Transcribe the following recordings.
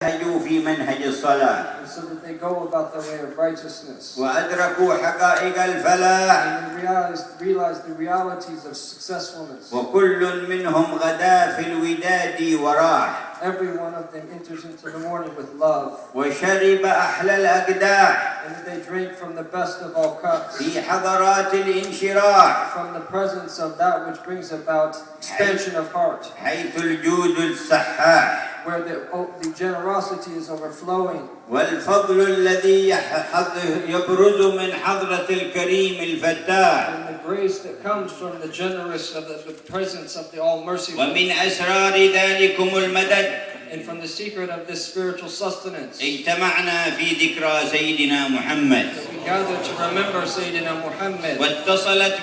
في منهج الصلاة so that they go about the way of righteousness. وأدركوا حقائق الفلاح And they realize the realities of successfulness. وكل منهم غدا في الوداد وراح Every one of them enters into the morning with love. وشرب أحلى الأقداح And they drink from the best of all cups. في حضرات الانشراح From the presence of that which brings about expansion of heart. حيث الجود الصحاح Where the generosity is overflowing. والفضل الذي يبرز من حضرة الكريم الفتاح And the grace that comes from the generous of the presence of the all-merciful. ومن أسرار ذلكم المدد And from the secret of this spiritual sustenance. اجتمعنا في ذكرى سيدنا محمد We gather to remember Sayyidina Muhammad. واتصلت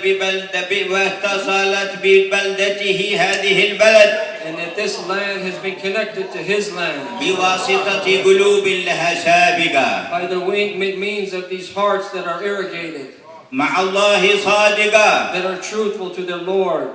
ببلدته هذه البلد And that this land has been connected to his land. بواسطة قلوب لها سابقة By the means of these hearts that are irrigated. مع الله صادقة That are truthful to their Lord.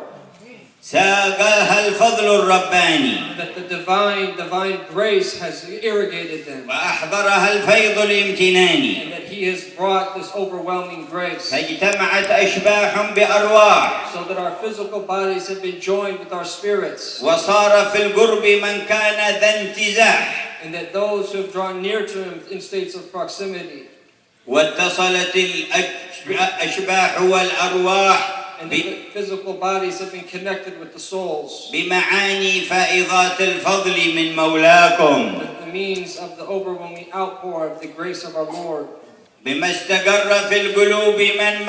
ساقاها الفضل الرباني That the divine grace has irrigated them. وأحضرها الفيض الامتناني And that he has brought this overwhelming grace. فاجتمعت أشباح بأرواح So that our physical bodies have been joined with our spirits. وصار في القرب من كان ذا انتزاح And that those who have drawn near to him in states of proximity. واتصلت الأشباح والأرواح And the physical bodies have been connected with the souls. بمعاني فائضات الفضل من مولاكم With the means of the overwhelming outpour of the grace of our Lord. بما استقر في القلوب من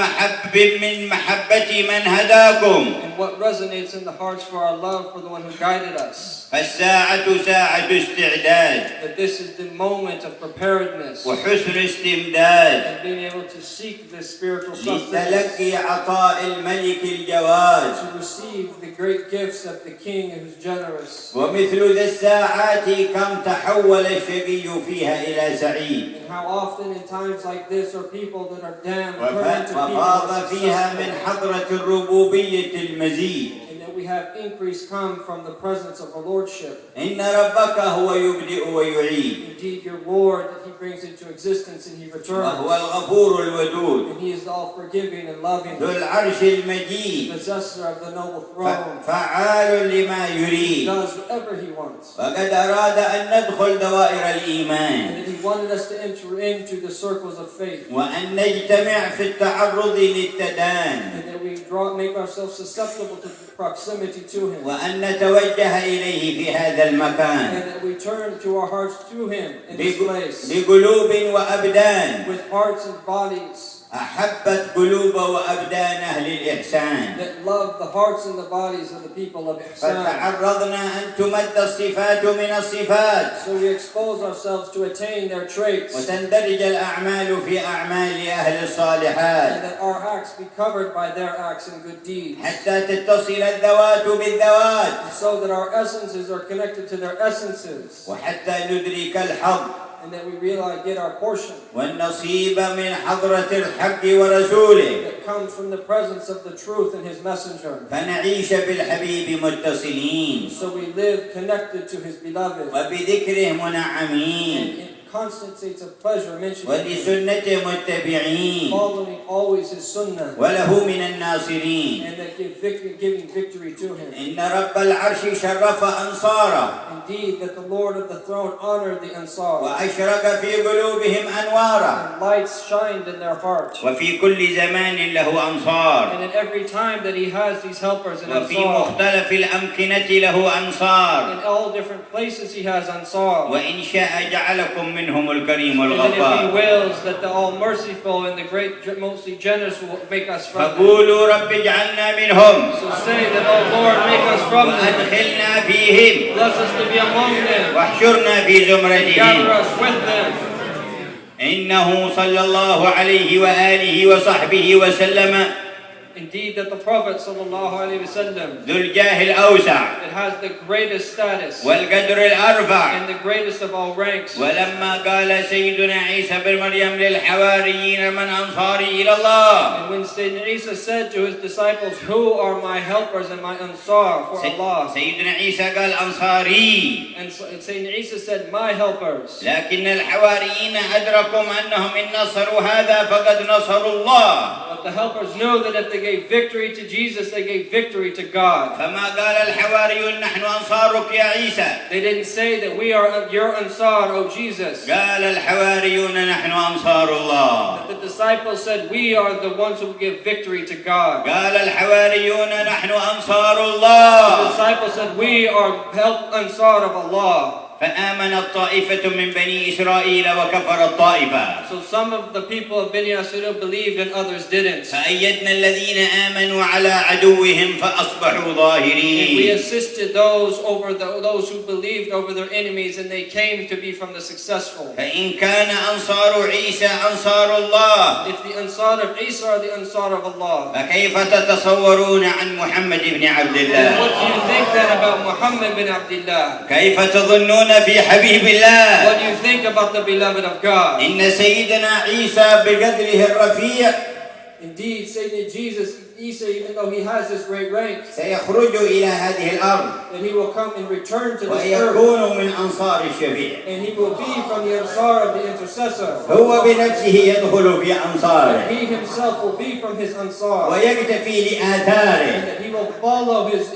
محبة من هداكم And what resonates in the hearts for our love for the one who guided us. فالساعة ساعة استعداد That this is the moment of preparedness. وحسن استمداد And being able to seek this spiritual sustenance. لتلقي عطاء الملك الجواد To receive the great gifts of the King who is generous. ومثل ذا الساعات كم تحول الشقي فيها إلى سعيد And how often in times like this are people that are damned turn into people وفاض of فيها من حضرة الربوبية المزيد and that we have increase come from the presence of the Lordship. إن ربك هو يبدئ ويعيد Indeed, your Lord that He brings into existence and He returns. وهو الغفور الودود And He is all forgiving and loving. ذو العرش المجيد Possessor of the noble throne. فعال لما He يريد does whatever He wants. فقد أراد أن ندخل دوائر And الإيمان that He wanted us to enter into the circles of faith. وأن نجتمع في التعرض للتدان And that we make ourselves susceptible to proximity to Him. وأن نتوجه إليه في هذا المكان And that we turn to our hearts to Him in this place. بقلوب وأبدان With hearts and bodies. أحبت قلوب وأبدان أهل الإحسان That love the hearts and the bodies of the people of Ihsan. فتعرضنا أن تمد الصفات من الصفات So we expose ourselves to attain their traits. وتندرج الأعمال في أعمال أهل الصالحات And that our acts be covered by their acts and good deeds. حتى تتصل الذوات بالذوات So that our essences are connected to their essences. وحتى ندرك الحظ And that we realize, get our portion. والنصيب من حضرة الحق ورسوله That comes from the presence of the truth and His messenger. فنعيش بالحبيب متصلين So we live connected to His beloved. وبذكره منعمين And in constant states of pleasure mentioning Him. ولسنته متبعين Following always His sunnah. وله من الناصرين And that giving victory to Him. إن رب العرش شرف أنصاره Indeed, that the Lord of the throne honored the Ansar. وأشرق في قلوبهم أنواره And lights shined in their heart. وفي كل زمان له أنصار And in every time that He has these helpers and وفي Ansar. مختلف الأمكنة له أنصار In all different places He has Ansar. وإن شاء جعلكم منهم الكريم And then if He الغفار wills that the all-merciful and the great, mostly generous will make us from them. فقولوا رب اجعلنا منهم So say that, oh Lord, make us from them. وأدخلنا فيهم Bless us to be among them. واحشرنا في زمرتهم Gather us with them. إنه صلى الله عليه وآله وصحبه وسلم Indeed, that the Prophet sallallahu alaihi wasallam, ذو الجاه الأوسع it has the greatest status والقدر الأرفع. and the greatest of all ranks. ولما قال سيدنا عيسى بن مريم للحواريين من أنصاري إلى الله. And when Sayyidina Isa said to his disciples, who are my helpers and my ansar for Allah? سيدنا عيسى قال أنصاري. And Sayyidina Isa said, my helpers. لكن الحواريين أدركوا أنهم إن نصروا هذا فقد نصروا الله. But the helpers knew that if they gave victory to Jesus, they gave victory to God. فما قال الحواريون نحن أنصارك يا عيسى. They didn't say that we are your ansar, O Jesus. قال الحواريون نحن أنصار الله. The disciples said, we are the ones who give victory to God. قال الحواريون نحن أنصار الله. The disciples said, we are help ansar of Allah. فآمنت طائفة من بني إسرائيل وكفرت طائفة. So some of the people of Bani Israel believed and others didn't. فأيدنا الذين آمنوا على عدوهم فأصبحوا And we ظاهرين. assisted those who believed over their enemies, and they came to be from the successful. فإن كان أنصار عيسى أنصار الله If the ansar of Isa are the ansar of Allah, فكيف تتصورون عن محمد بن عبد then الله؟ what do you think then about Muhammad bin Abdullah? كيف تظنون في حبيب الله؟ What do you think about the beloved of God? إن سيدنا عيسى بقدره الرفيع Indeed, Sayyidina Jesus, Isa, even though he has this great rank, سيخرج إلى هذه الأرض that he will come and return to this earth, ويكون من أنصار الشفيع. and he will be from the ansar of the intercessor. هو بنفسه يدخل في أنصاره He himself will be from his ansar, ويكتفي and لآثاره. that he will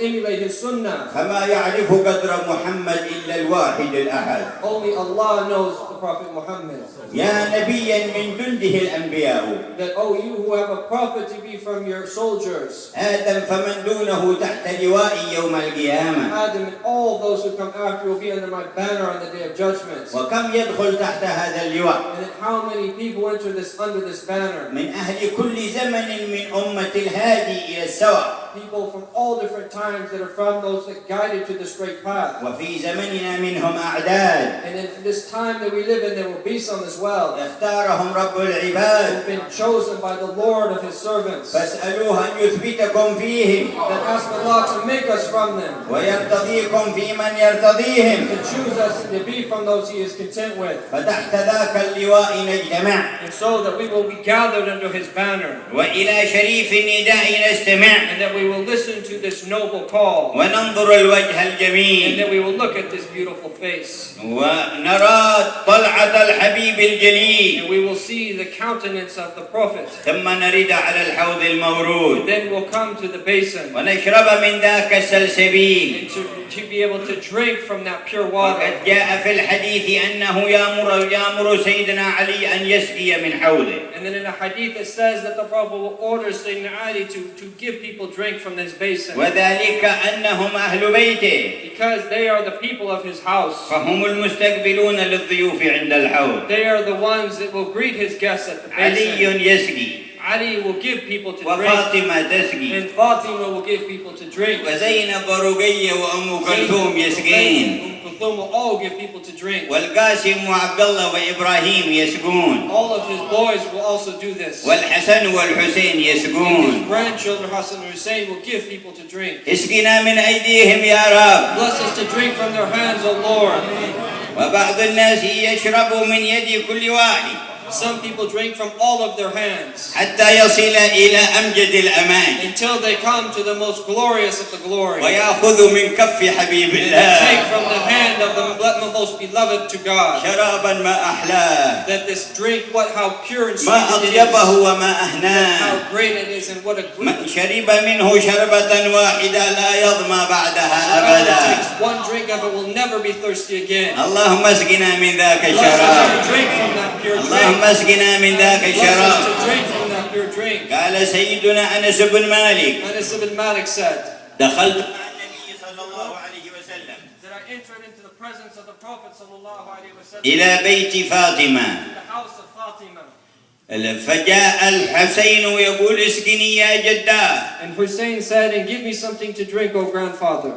emulate his sunnah. فما يعرف قدر محمد إلا الواحد الأحد. Only Allah knows the Prophet Muhammad. يا نبيا من جنده الأنبياء. That, oh, you who have a prophet to be from your soldiers, آدم فمن دونه تحت لوائي يوم القيامة. Adam and all those who come after will be under my banner on the day of judgment. وكم يدخل تحت هذا اللواء؟ And then how many people enter under this banner? من أهل كل زمن من أمة الهادي إلى السواء. People from all different times that are from those that guided to the straight path. وفي زمننا منهم أعداد. And in this time that we live in, there will be some as well. اختارهم رب Who العباد. have been chosen by the Lord of His servants. فاسألوه أن يثبتكم فيهم. That ask Allah to make us from them. ويرتضيكم في من يرتضيهم. To choose us to be from those He is content with. فتحت ذاك اللواء نجتمع. And so that we will be gathered under His banner. وإلى شريف النداء نستمع. And that we will listen to this noble call. وننظر الوجه And الجميل. that we will look at this beautiful face. ونرى طلعة الحبيب الجليل. And we will see the countenance of the Prophet. ثم نرد على الحوض المورود. Then we'll come to the basin. ونشرب من ذاك السلسبيل. And to be able to drink from that pure water. وقد جاء في الحديث أنه يأمر سيدنا علي أن يسقي من حوضه. And then in a hadith it says that the Prophet will order Sayyidina Ali to give people drink from this basin. وذلك أنهم أهل بيته. Because they are the people of his house. فهم المستقبلون للضيوف عند الحوض. They are the ones that will greet his guests at the علي basin. يسقي. Ali will give people to drink. وفاطمة تسقي. And Fatima will give people to drink. وزينب ورقية وأم كلثوم يسقين. Kulthum will all give people to drink. والقاسم وعبد الله وإبراهيم يسقون. All of his boys will also do this. والحسن والحسين His يسقون. grandchildren Hassan and Hussein will give people to drink. اسقنا من أيديهم يا رب. Bless us to drink from their hands, O Lord. وبعض الناس يشرب من يد كل واحد. Some people drink from all of their hands حتى يصل إلى أمجد الأمان. until they come to the most glorious of the glory. ويأخذ من كف حبيب And الله. they take from the hand of the most beloved to God. شرابا ما أحلاه. That this drink, how pure and sweet ما it أطيبه is. وما أهناه. How great it is and what a من good. شرب منه شربة واحدة لا يظمأ بعدها Whoever أبدا. takes one drink of it will never be thirsty again. اللهم اسقنا من ذاك Bless us الشراب. to drink from that pure drink. اللهم اسقنا من ذاك Bless us الشراب. to drink from that pure drink. قال سيدنا أنس بن مالك Anas ibn Malik said دخلت مع النبي صلى الله عليه وسلم that I entered into the presence of the Prophet sallallahu alaihi wasallam, إلى بيت فاطمة. the house of Fatima. فجاء الحسين يقول اسقني يا جداه. And Hussein said, and give me something to drink, O grandfather.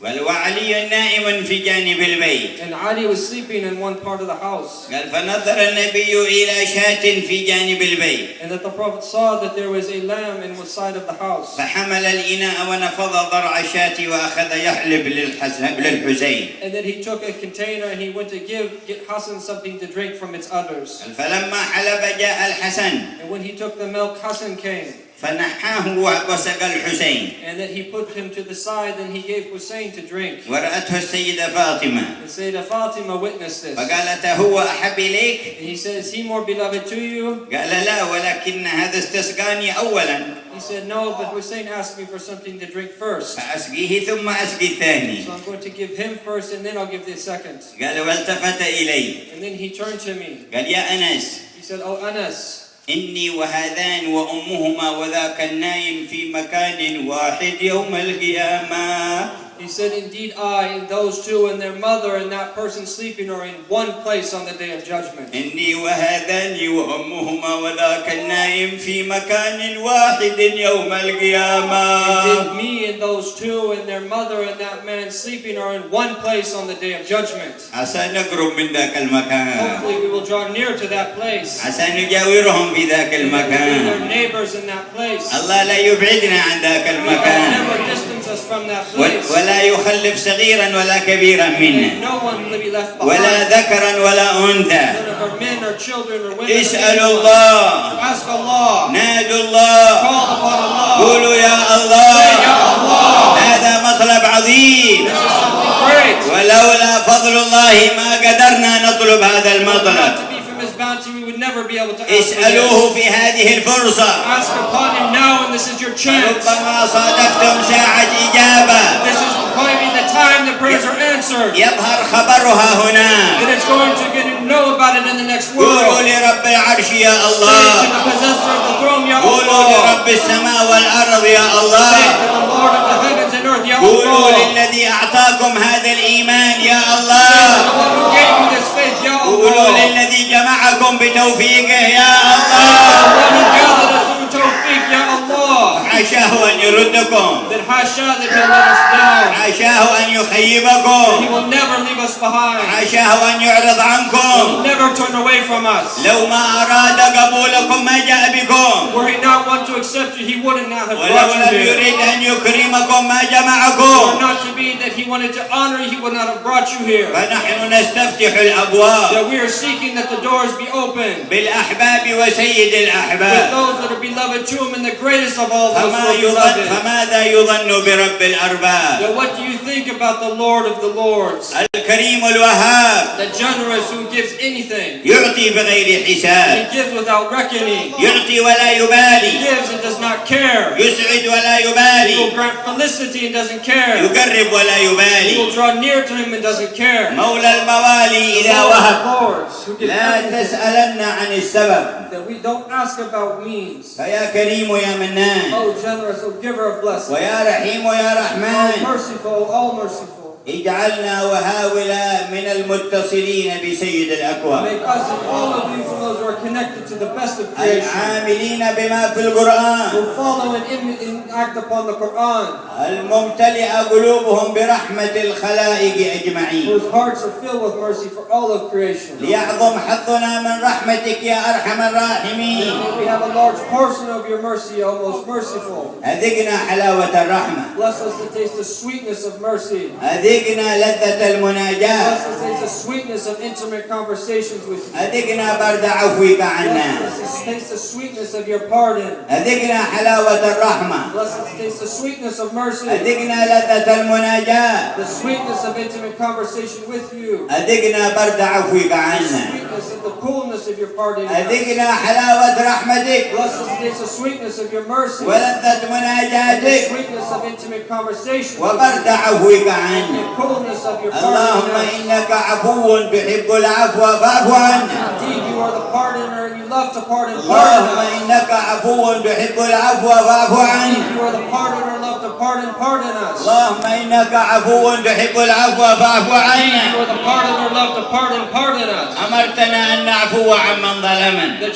وعلي نائم في جانب البيت. And Ali was sleeping in one part of the house. قال فنظر النبي إلى شاة في جانب البيت. And that the Prophet saw that there was a lamb in one side of the house. فحمل الإناء ونفض ضرع الشاة وأخذ يحلب للحسين. And then he took a container and he went to get Hassan something to drink from its udders. فلما حلب جاء الحسن. And when he took the milk, Hassan came. فنحاه وسق الحسين. And then he put him to the side and he gave Hussein to drink. ورأته السيدة فاطمة. And Sayyidah Fatima witnessed this. فقالت هو أحب إليك؟ And he said, is he more beloved to you? قال لا ولكن هذا استسقاني أولا. He said, no, but Hussein asked me for something to drink first. فأسقيه ثم أسقي الثاني. So I'm going to give him first and then I'll give the second. قال والتفت إلي. And then he turned to me. قال يا أنس. He said, oh Anas. إني وهذان وأمهما وذاك النايم في مكان واحد يوم القيامة. He said, indeed I and those two and their mother and that person sleeping are in one place on the day of judgment. إني وهذان وأمهما وذاك النايم في مكان واحد يوم القيامة. Indeed me and those two and their mother and that man sleeping are in one place on the day of judgment. عسى نقرب من ذاك المكان. Hopefully we will draw near to that place. عسى نجاورهم في ذاك We المكان. are neighbors in that place. الله لا يبعدنا عن ذاك God المكان. never distance us from that place. ولا يخلف صغيرا ولا كبيرا منا. No one will be left ولا behind. ذكرا ولا أنثى. None of our men or children or women. اسألوا الله. Ask Allah. نادوا الله. Call upon Allah. قولوا يا Say, الله. Ya Allah. هذا مطلب عظيم. This is something great. ولولا فضل الله ما قدرنا نطلب هذا المطلب. Not to be from His bounty, we would never be able to ask for this. اسألوه في هذه الفرصة. Ask upon Him now, and this is your chance. ربما صادفتم ساعة إجابة. This is going to be the time the prayers are answered. يظهر خبرها هنا. And it's going to get to know about it in the next قولوا world. لرب العرش يا Say to الله. the possessor of the throne, Ya قولوا Allah. لرب السماء والأرض يا الله. Say to the Lord of the heavens and earth, Ya قولوا Allah. للذي أعطاكم هذا الإيمان يا Say to the الله. one who gave you this faith, Ya قولوا Allah. للذي جمعكم بتوفيقه يا The الله. one who gathered us through tawfiq, Ya Allah. حاشاه أن يردكم. That hasha that He'll let us down. حاشاه أن He يخيبكم. will never leave us behind. حاشاه أن يعرض He will عنكم. never turn away from us. لو ما أراد قبولكم ما جاء بكم. Were He not want to accept you, He would not have ولو brought لم you here. يريد أن يكرمكم ما Were جمعكم. not to be that He wanted to honor you, He would not have brought you here. فنحن نستفتح الأبواب That we are seeking that the doors be open بالأحباب وسيد with الأحباب. those that are beloved to Him and the greatest of all those who are beloved. فماذا يظن برب الأرباب؟ Now what do you think about the Lord of the Lords? الكريم الوهاب The generous who gives anything. يعطي بغير حساب. He gives without reckoning. يعطي ولا He يبالي. gives and does not care. يسعد ولا He will يبالي. grant felicity and doesn't care. يقرب ولا He will يبالي. draw near to Him and doesn't care. مولى الموالي The إذا Lord وهب. of Lords who gives لا everything. تسألن عن السبب. That we don't ask about means. فيا كريم يا منان. Oh generous, oh giver of blessings. ويا رحيم ويا Oh رحمن. merciful, all merciful. اجعلنا وهؤلاء من المتصلين بسيد الأكوان. Make us and all of you from those who are connected to the best of creation. العاملين بما في القرآن. Who follow and act upon the Quran. الممتلئة قلوبهم برحمة الخلائق أجمعين. Whose hearts are filled with mercy for all of creation. ليعظم حظنا من رحمتك يا أرحم الراحمين. May we have a large portion of your mercy, O most merciful. أذقنا حلاوة الرحمة. Bless us to taste the sweetness of mercy. أذقنا لذة المناجاة. Bless us to taste the sweetness of intimate conversations with you. أذقنا برد عفوك عنا. Bless us to taste the sweetness of your pardon. أذقنا حلاوة الرحمة. Bless us to taste the sweetness of mercy. أذقنا لذة المناجاة. The sweetness of intimate conversation with you. أذقنا برد عفوك The عنا. sweetness of the coolness of your pardon. أذقنا حلاوة رحمتك Bless us to taste the sweetness of your mercy. ولذة The مناجاتك sweetness of intimate conversation. وبرد عفوك عنا. The coolness of your اللهم pardon. إنك عفو تحب العفو فاعف عنا. Indeed, you are the pardoner and you love to pardon, pardon اللهم us. إنك عفو تحب العفو فاعف عني. You are the pardoner, love to pardon, pardon us. اللهم إنك عفو تحب العفو فاعف عنا. You are the pardoner, love to pardon, pardon us. أمرتنا أن نعفو عمن ظلمنا. That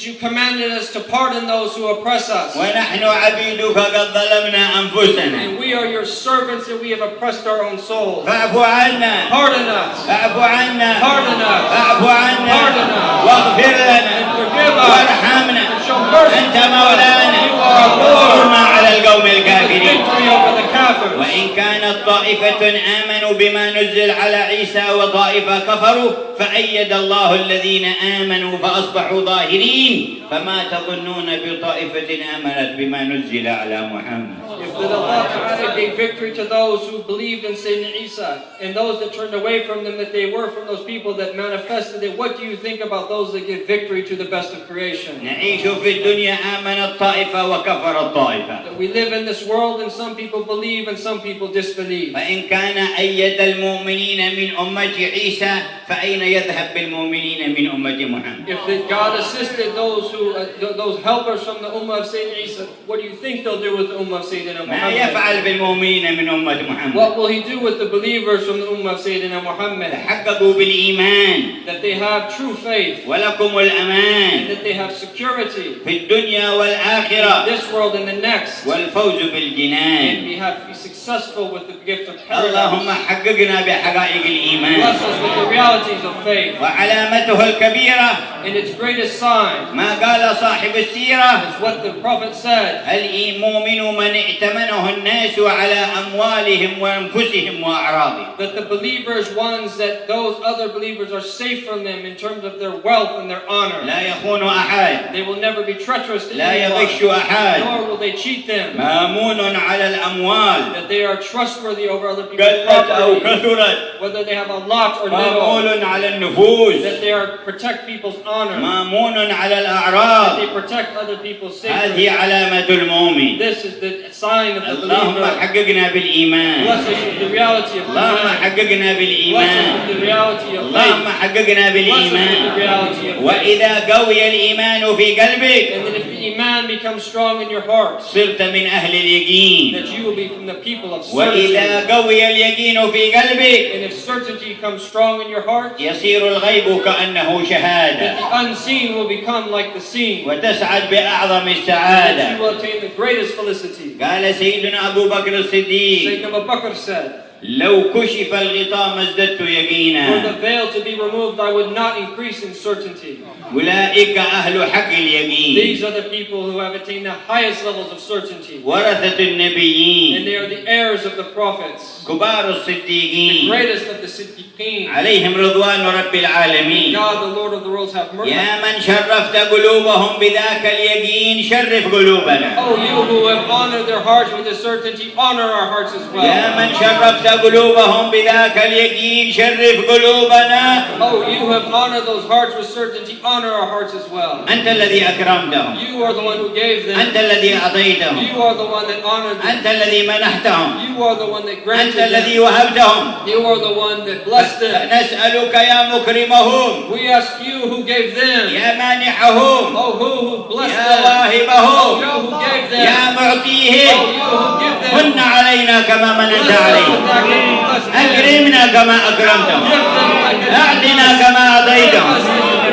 you commanded us to pardon those who oppress us. ونحن عبيدك قد ظلمنا أنفسنا. And we are your servants and we have oppressed our own souls. فاعف عنا. Pardon us. فاعف عنا. Pardon us. فاعف عنا. Pardon us. واغفر لنا. And forgive us. وارحمنا. And show mercy. أنت مولانا. You are our Lord. وانصرنا على القوم الكافرين. Victory over the kafirs. وإن كانت طائفة آمنوا بما نزل على عيسى وطائفة كفروا فأيد الله الذين آمنوا فأصبحوا ظاهرين فما تظنون بطائفة آمنت بما نزل على محمد. If Allah Ta'ala gave victory to those who believed in Sayyidina Isa and those that turned away from them, that they were from those people that manifested it, what do you think about those that give victory to the best of creation? نعيش في الدنيا آمنت طائفة وكفرت طائفة. That we live in this world and some people believe and some people disbelieve. فإن كان أيد المؤمنين من أمة عيسى فأين يذهب بالمؤمنين من أمة محمد؟ If God assisted those helpers from the Ummah of Sayyidina Isa, what do you think they'll do with the Ummah of Sayyidina ما Muhammad? يفعل بالمؤمنين من أمة محمد؟ What will he do with the believers from the Ummah of Sayyidina Muhammad? تحققوا بالإيمان That they have true faith ولكم and الأمان that they have security في الدنيا in والآخرة this world and the next. والفوز And بالجنان. we have to be successful with the gift of اللهم paradise. حققنا بحقائق الإيمان. Bless us with the realities of faith. وعلامته الكبيرة And its greatest sign ما قال صاحب السيرة is what the Prophet said. المؤمن من ائتمنه الناس على أموالهم وأنفسهم وأعراضهم. That the believers, ones that those other believers are safe from them in terms of their wealth and their honor. لا يخون أحد. They will never be treacherous to لا anyone, يغش أحد. nor will they cheat them. مامون على الأموال That they are trustworthy over other people's قلت أو property, كثرت. whether they have a lot or little. مامول على النفوس. That they are protect people's honor. مامون على That الأعراض. they protect other people's هذه safety. علامة المؤمن. This is the sign of the اللهم believer. حققنا بالإيمان. Bless us with the reality of اللهم iman. حققنا Bless us بالإيمان. with the reality of اللهم faith. حققنا Bless us with the بالإيمان. reality of faith. وإذا قوي الإيمان في قلبك And that if the iman becomes strong in your heart, صرت من أهل اليقين. that you will be from the people of certainty. وإذا قوي اليقين في قلبك And if certainty becomes strong in your heart, يصير الغيب كأنه that شهادة the unseen will become like the seen. وتسعد بأعظم That السعادة. you will attain the greatest felicity. قال سيدنا أبو بكر الصديق Sayyidina Abu Bakr said, لو كشف الغطاء ما ازددت "For يقينا. the veil to be removed, I would not increase in certainty." أولئك أهل حق اليقين These are the people who have attained the highest levels of certainty. ورثة And النبيين they are the heirs of the prophets, كبار the الصديقين greatest of the Siddiqeen. عليهم رضوان رب العالمين. God, the Lord of the worlds, have mercy. يا من شرفت قلوبهم بذاك اليقين شرف قلوبنا. Oh, you who have honored their hearts with the certainty, honor our hearts as well. يا من شرفت قلوبهم بذاك اليقين شرف قلوبنا. Oh, you have honored those hearts with certainty, honor our hearts as well. أنت الذي أكرمتهم. You are the one who gave them. أنت الذي أعطيتهم. You are the one that honored them. أنت الذي منحتهم. You are the one that أنت granted الذي them. وهبتهم. You are the one that blessed them. نسألك يا مكرمهم We ask you who gave them. يا مانحهم Oh, who blessed يا them. Oh, واهبهم you who gave يا them. Oh, معطيهم you who give them. من علينا كما مننت Bless us عليهم. with that gift. Bless them. أكرمنا كما أكرمتهم. Give them like a أعطنا كما أعطيتهم.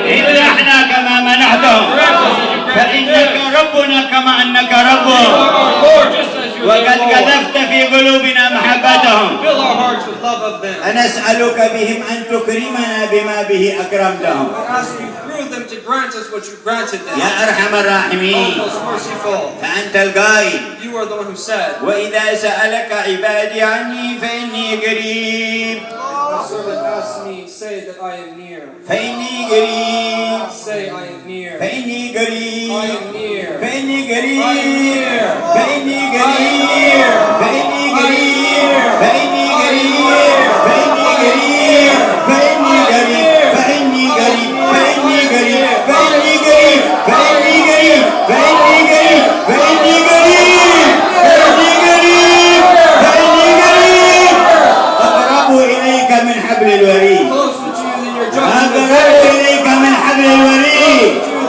امنحنا كما منحتهم. فإنك ربنا كما أنك ربهم. وقد قذفت في قلوبنا محبتهم. Fill our hearts with love of them. أنسألك بهم أن تكرمنا بما به أكرمتهم. I ask you through them to grant us what you granted them. يا أرحم الراحمين. Oh, most merciful. فأنت القائل You are the one who said, وإذا سألك عبادي عني فإني قريب. "My servant asked me, say that I am near. فإني قريب. Say I am near. فإني قريب. I am near. فإني قريب. I am near. فإني قريب. فإني قريب. فإني قريب. فإني قريب. فإني قريب. فإني قريب. فإني قريب. فإني قريب. فإني قريب. فإني قريب. فإني قريب. فإني قريب. فإني قريب. أقرب إليك من حبل الوريد. Closer to you than your judgment. أقرب إليك من حبل الوريد. To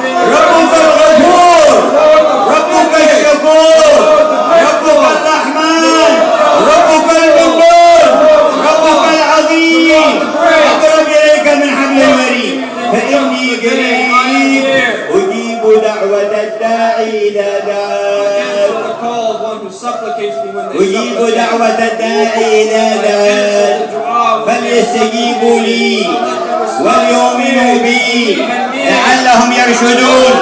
إذا دعان فليستجيبوا لي وليؤمنوا بي لعلهم يرشدون.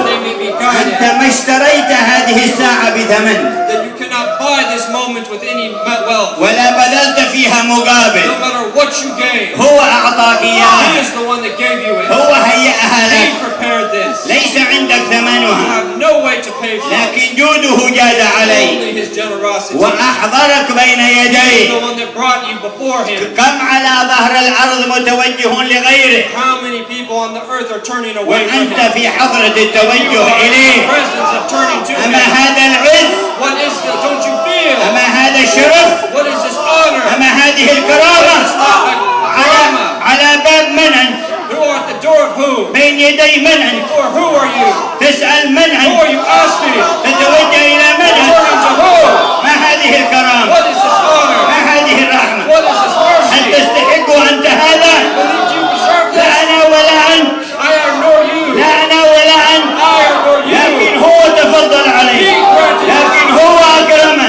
أنت ما اشتريت هذه الساعة بثمن ولا بذلت فيها مقابل. هو أعطاك إياها، هو هيأها لك، ليس عندك ثمنها، لكن جوده جاد عليك وأحضرك بين يديه. كم على ظهر الأرض متوجه لغيره وأنت في حضرة التوجه إليه. أما هذا العز، أما هذا الشرف، أما هذه الكرامة على باب من أنت؟ بين يدي من أنت؟ تسأل من أنت؟ تتوجه إلى من أنت؟ ما هذه الكرامة؟ ما هذه الرحمة؟ هل تستحق أنت هذا؟ لا أنا ولا أنت، لا أنا ولا أنت، لكن هو تفضل عليه، لكن هو أكرمنا،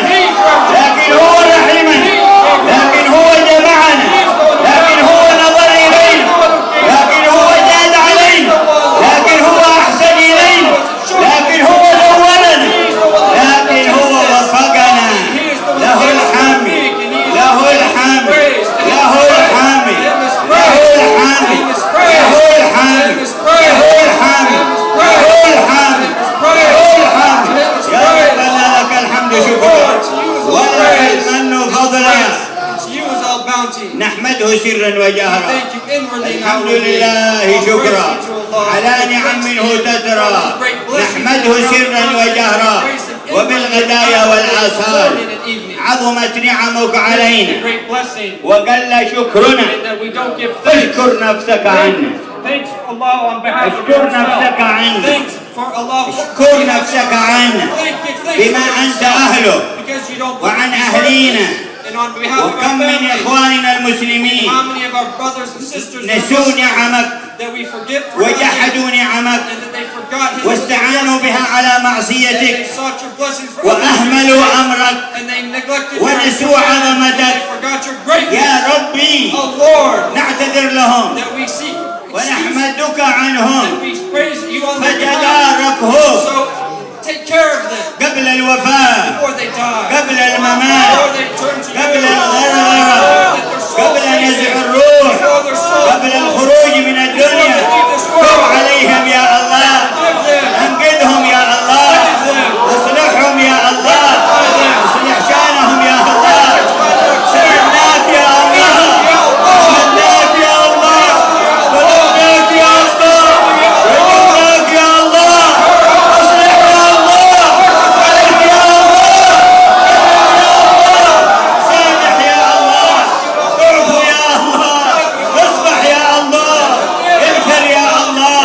لكن هو رحمنا، لكن هو جمعنا، لكن هو نظر إلينا، لكن هو جاد علينا، لكن هو أحسن إلينا، لكن هو نورنا، لكن هو وفقنا. له الحمد، له الحمد، له الحمد، له الحمد، له الحمد، له الحمد، له الحمد، له الحمد. يا ربنا لك الحمد شكرا ولك المن فضلا. نحمده سرا وجهرا. الحمد لله شكرا على نعم منه تترى. نحمده سرا وجهرا وبالغدايا والآصال. عظمت نعمك علينا وقل شكرنا. اشكر نفسك عنا، اشكر نفسك عنا، اشكر نفسك عنا بما أنت أهله وعن أهلينا. وكم من إخواننا المسلمين نسوا نعمك وجحدوا نعمك واستعانوا بها على معصيتك وأهملوا أمرك ونسوا عظمتك. يا ربي نعتذر لهم ونحمدك عنهم فتداركهم قبل الوفاة، قبل الممات، قبل الغرغرة، قبل نزع الروح، قبل الخروج من الدنيا. تب عليهم يا الله، انقذهم يا الله، اصلحهم يا الله، اصلح شانهم يا الله. سألناك يا الله، سألناك يا الله، طلبناك يا الله، وجدناك يا الله. اصلح يا الله، عليك يا الله، سامح يا الله، اعفو يا الله، اصفح يا الله، اغفر يا الله.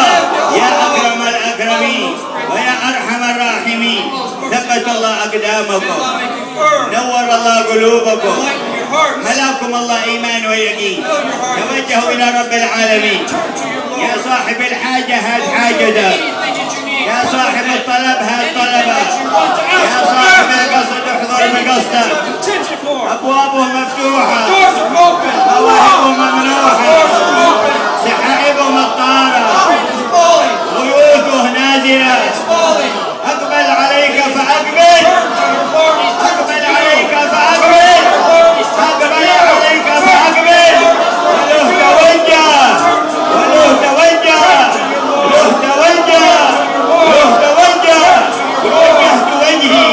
يا أكرم الأكرمين ويا أرحم الراحمين. ثبت الله أقدامكم، نور الله قلوبكم، ملاكم الله إيمان ويقين. توجهوا إلى رب العالمين. يا صاحب الحاجة هات حاجتك، يا صاحب الطلب هات طلبك، يا صاحب القصد احضر بقصدك. أبوابه مفتوحة، مواهبه ممنوحة، سحائبه مطارة، غيوثه نازلة. أقبل عليك فأقبل، أقبل عليك فأقبل، أقبل عليك فأقبل. وله توجه، وله توجه، له توجه، له توجه. وجهت وجهي،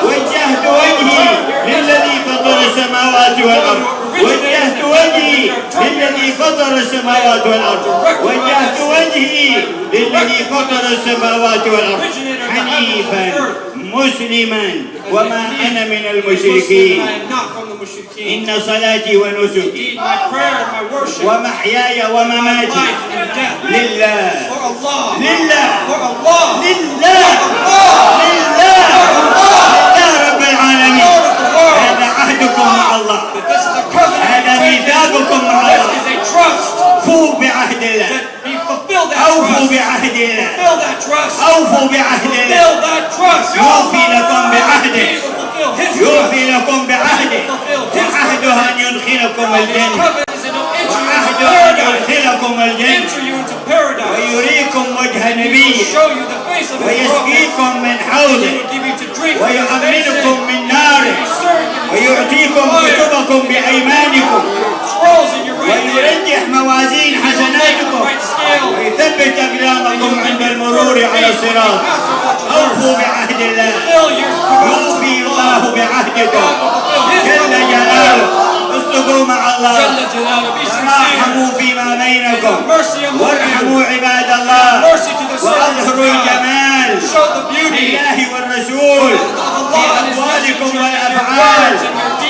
وجهت وجهي للذي فطر السماوات والأرض، وجهت وجهي للذي فطر السماوات والأرض، وجهت وجهي للذي فطر السماوات والأرض حنيفا مسلما وما أنا من المشركين. إن صلاتي ونسكي ومحياي ومماتي لله، لله، لله، لله، لله رب العالمين. هذا عهدكم مع الله، هذا ميثاقكم مع الله. فوا بعهد الله، أوفوا بعهد الله، أوفوا بعهد الله. يوفي لكم بعهده يوفي لكم بعهده، وعهده أن يدخلكم الجنة، وعهده أن يدخلكم الجنة ويريكم وجه نبيه ويسقيكم من حوضه ويؤمنكم من ناره ويعطيكم كتبكم بأيمانكم ويرجح موازين حسناتكم ويثبت أقدامكم عند المرور على الصراط. أوفوا بعهد الله، يوفي الله بعهدكم جل جلاله. اصدقوا مع الله، تراحموا فيما بينكم، وارحموا عباد الله، وأظهروا الجمال لله والرسول في أقوالكم والأفعال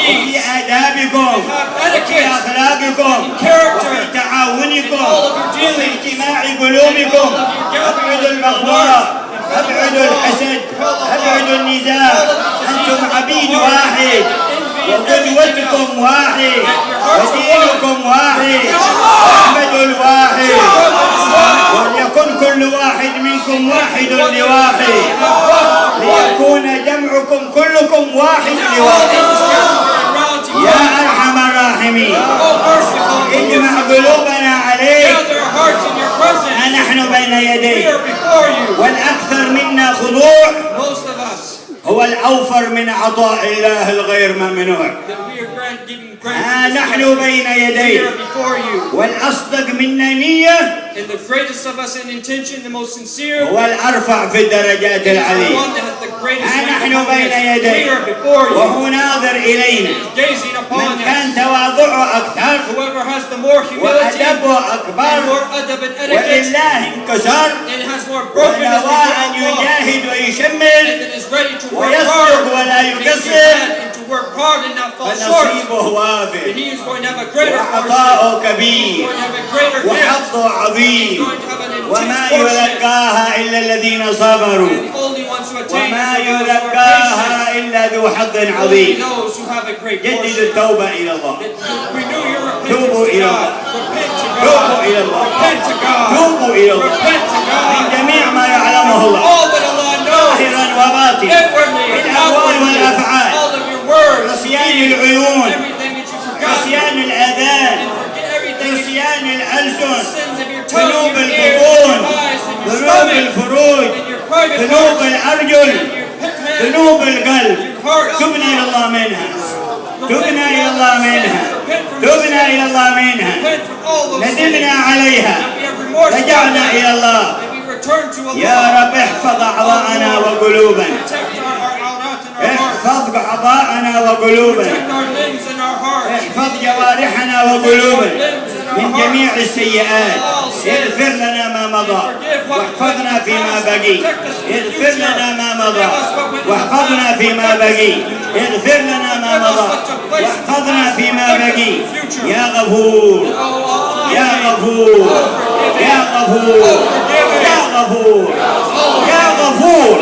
وفي آدابكم وفي أخلاقكم وفي تعاونكم وفي اجتماع قلوبكم. أبعدوا البغضاء، أبعدوا الحسد، أبعدوا النزاع. أنتم عبيد واحد وقدوتكم واحد ودينكم واحد، احمدوا الواحد وليكن كل واحد منكم واحد لواحد، ليكون جمعكم كلكم واحد لواحد. يا أرحم الراحمين، اجمع قلوبنا عليك، نحن بين يديك، والأكثر منا خضوع هو الأوفر من عطاء الله الغير ممنوع. نحن بين يديك، والأصدق منا نية هو الأرفع في الدرجات العليا. نحن بين يديك وهو ناظر إلينا. من كان تواضعه أكثر وأدبه أكبر ولله انكسر ونوى أن يجاهد ويشمل ويصدق ولا يقصر فنصيبه وافر وعطاؤه كبير وحظه عظيم. وما يلقاها إلا الذين صبروا وما يلقاها إلا ذو حظ عظيم. جددوا التوبة إلى الله، توبوا إلى الله، توبوا إلى الله، توبوا إلى الله من جميع ما يعلمه الله ظاهرا وباطنا بالأقوال والأفعال، عصيان العيون، عصيان الآذان، عصيان الألسن، ذنوب البطون، ذنوب الفروج، ذنوب الأرجل، ذنوب القلب. تبنا إلى الله منها، تبنا إلى الله منها، تبنا إلى الله منها، ندمنا عليها، رجعنا إلى الله. يا رب احفظ أعضاءنا وقلوبنا، احفظ أعضاءنا وقلوبنا، احفظ جوارحنا وقلوبنا من جميع السيئات. اغفر لنا ما مضى واحفظنا فيما بقي، اغفر لنا ما مضى واحفظنا فيما بقي، اغفر لنا ما مضى واحفظنا فيما بقي. يا غفور يا غفور يا غفور يا غفور يا غفور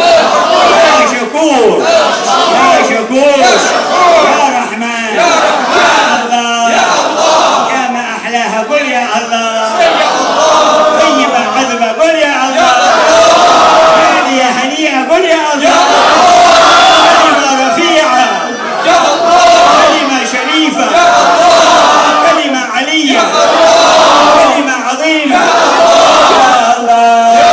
يا شكور يا شكور يا رحمن يا الله يا ما أحلاها قل يا الله، طيب العذبة قل يا الله، هذه هنيئة قل يا الله، كلمة رفيعة كلمة شريفة كلمة علية كلمة عظيمة. يا الله يا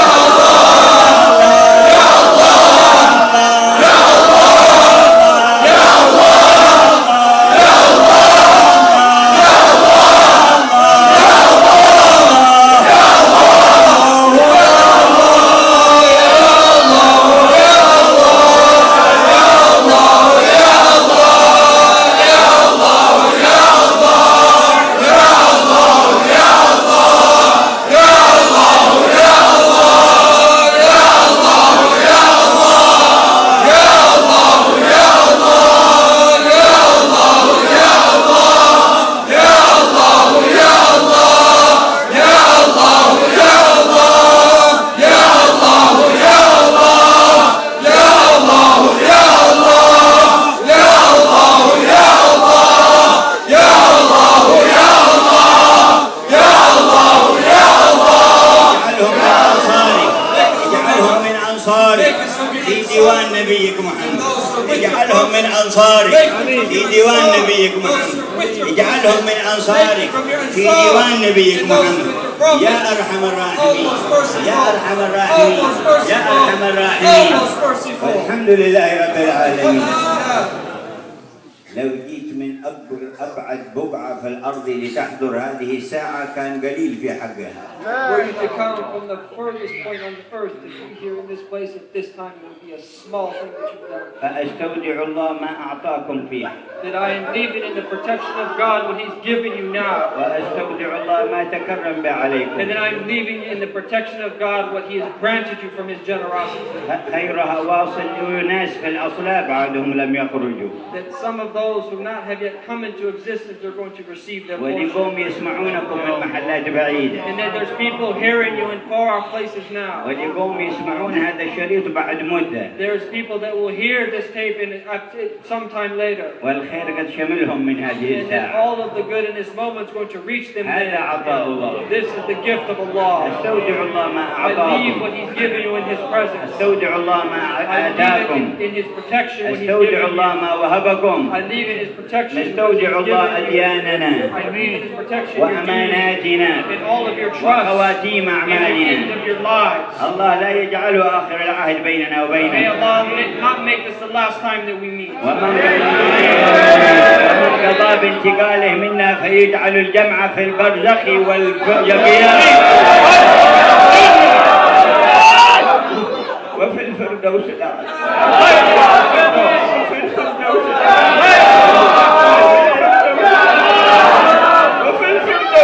اجعلهم من أنصارك في ديوان نبيك محمد. اجعلهم من أنصارك في ديوان نبيك محمد يا أرحم الراحمين يا أرحم الراحمين يا أرحم الراحمين. والحمد لله رب العالمين. لو جيت من أبعد بقعة في الأرض لتحضر هذه الساعة كان قليل في حقها. Were you to come from the furthest point on the earth to be here in this place at this time, it would be a small thing that you've done. فأستودع الله ما أعطاكم فيه. That I am leaving in the protection of God what He's given you now. وأستودع الله ما تكرم به عليكم. And then I'm leaving in the protection of God what He has granted you from His generosity. خيرها واصل ناس في الأصلاب بعدهم لم يخرجوا. That some of those who not have yet come into existence are going to receive their portion. واليوم يسمعونكم من محلات بعيدة. And then there's people hearing you in far off places now. واليوم يسمعون هذا الشريط بعد مدة. There's people that will hear this tape in sometime later. والخير قد شملهم من هذه And then الساعة. all of the good in this moment is going to reach them. هذا عطاء الله. This is the gift of Allah. أستودع الله ما I leave أعطاكم. what He's given you in His presence. أستودع الله ما I leave آتاكم. it in His protection what He's أستودع given الله you. ما وهبكم. I leave in His protection what He's نستودع الله given you. أدياننا I leave in His protection your deeds وأماناتنا and all of your trust وخواتيم and the أعمالنا. end of your lives. الله لا يجعله آخر العهد بيننا May وبينه. Allah not make this the last time that we meet. ومن قضى بانتقاله منا فيجعل الجمع في البرزخ والقيام وفي الفردوس الأعلى. وفي الفردوس الأعلى. وفي الفردوس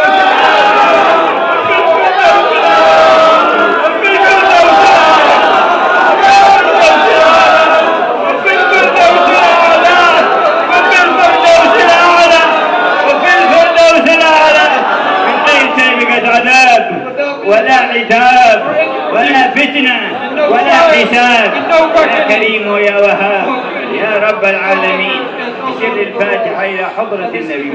ولا عتاب ولا فتنة ولا حساب يا كريم ويا وهاب يا رب العالمين. بسر الفاتحة إلى حضرة النبي.